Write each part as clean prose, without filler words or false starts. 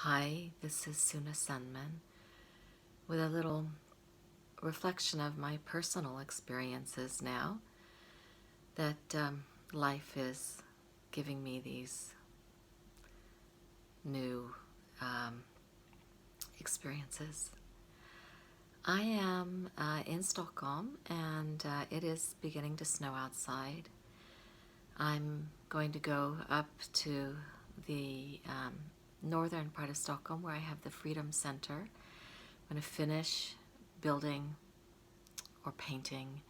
Hi, this is Suna Sunman with a little reflection of my personal experiences now that life is giving me these new um, experiences. I am in Stockholm and it is beginning to snow outside. I'm going to go up to the northern part of Stockholm where I have the Freedom Center. I'm going to finish building or painting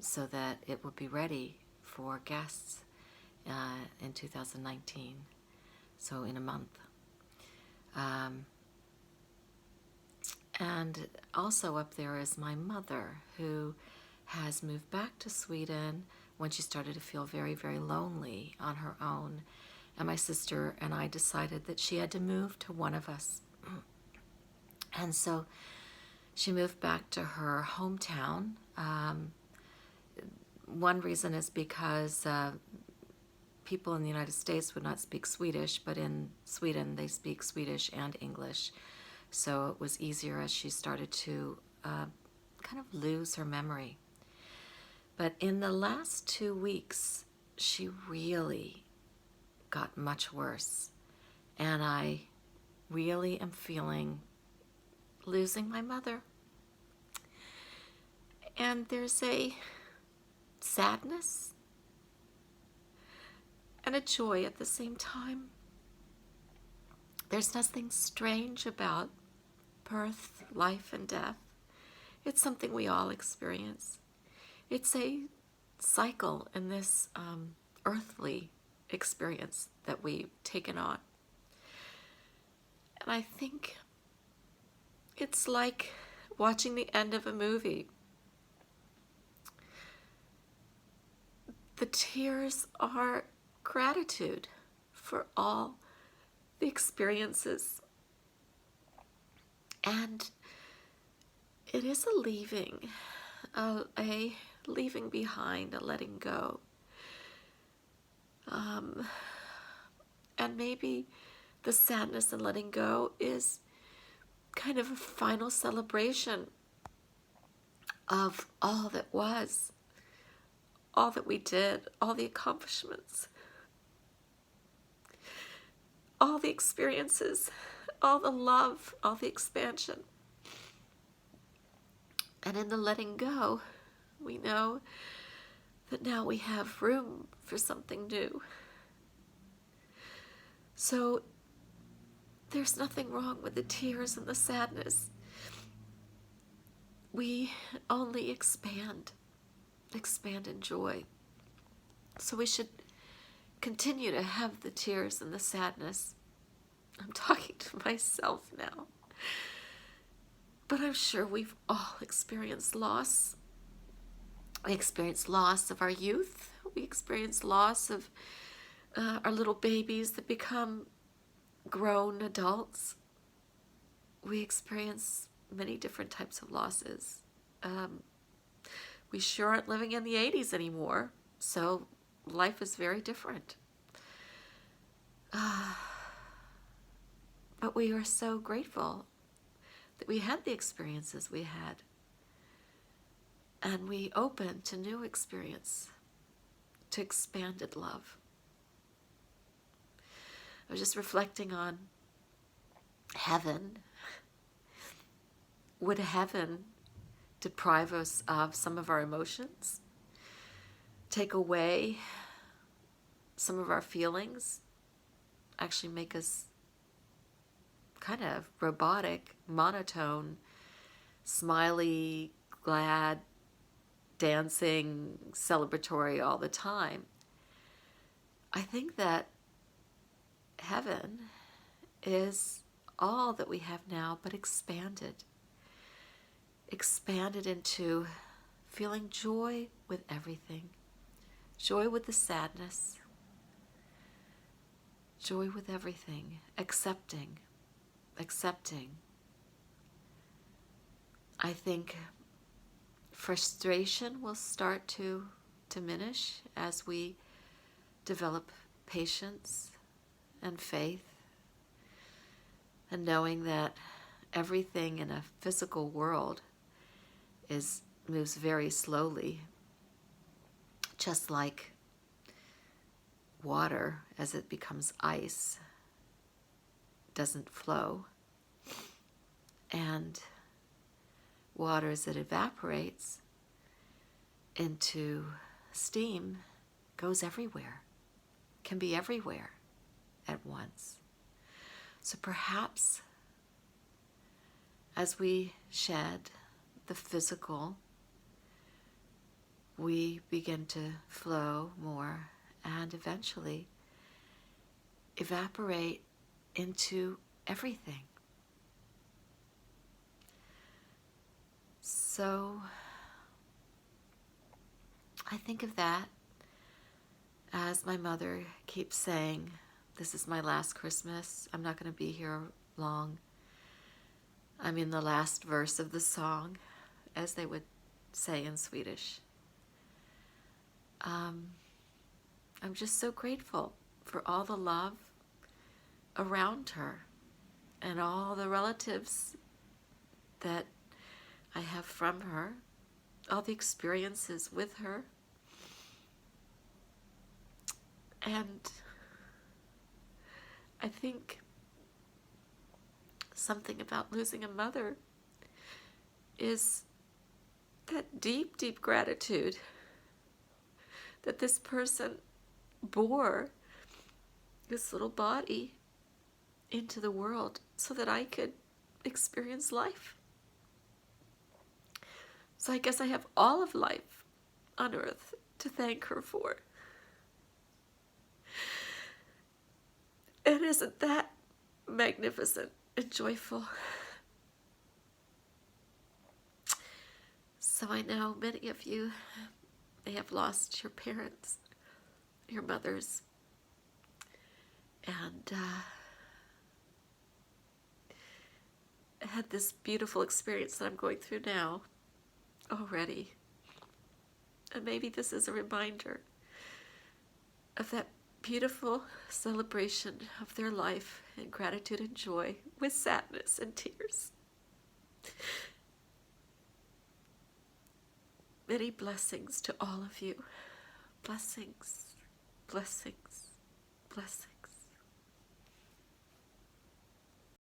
so that it will be ready for guests in 2019, so in a month. And also up there is my mother, who has moved back to Sweden when she started to feel very, very lonely on her own. And my sister and I decided that she had to move to one of us. And so she moved back to her hometown. One reason is because people in the United States would not speak Swedish, but in Sweden they speak Swedish and English. So it was easier as she started to kind of lose her memory. But in the last 2 weeks, she really got much worse. And I really am feeling losing my mother. And there's a sadness and a joy at the same time. There's nothing strange about birth, life, and death. It's something we all experience. It's a cycle in this earthly experience that we've taken on. And I think it's like watching the end of a movie. The tears are gratitude for all the experiences. And it is a leaving, a leaving behind, a letting go. And maybe the sadness and letting go is kind of a final celebration of all that was, all that we did, all the accomplishments, all the experiences, all the love, all the expansion. And in the letting go, we know that now we have room for something new. So there's nothing wrong with the tears and the sadness. We only expand in joy. So we should continue to have the tears and the sadness. I'm talking to myself now. But I'm sure we've all experienced loss. We experience loss of our youth. We experience loss of our little babies that become grown adults. We experience many different types of losses. We sure aren't living in the 80s anymore, so life is very different. But we are so grateful that we had the experiences we had, and we open to new experience, to expanded love. I was just reflecting on heaven. Would heaven deprive us of some of our emotions? Take away some of our feelings? Actually make us kind of robotic, monotone, smiley, glad, dancing, celebratory all the time? I think that heaven is all that we have now, but expanded into feeling joy with everything, joy with the sadness, joy with everything, accepting. I think frustration will start to diminish as we develop patience and faith and knowing that everything in a physical world moves very slowly, just like water as it becomes ice doesn't flow, and water as it evaporates into steam goes everywhere, can be everywhere at once. So perhaps as we shed the physical, we begin to flow more and eventually evaporate into everything. So I think of that as my mother keeps saying, this is my last Christmas. I'm not going to be here long. I'm in the last verse of the song, as they would say in Swedish. I'm just so grateful for all the love around her and all the relatives that I have from her, all the experiences with her. And I think something about losing a mother is that deep, deep gratitude that this person bore this little body into the world so that I could experience life. So I guess I have all of life on earth to thank her for. And isn't that magnificent and joyful? So I know many of you may have lost your parents, your mothers, and had this beautiful experience that I'm going through now already. And maybe this is a reminder of that beautiful celebration of their life in gratitude and joy with sadness and tears. Many blessings to all of you. Blessings, blessings, blessings.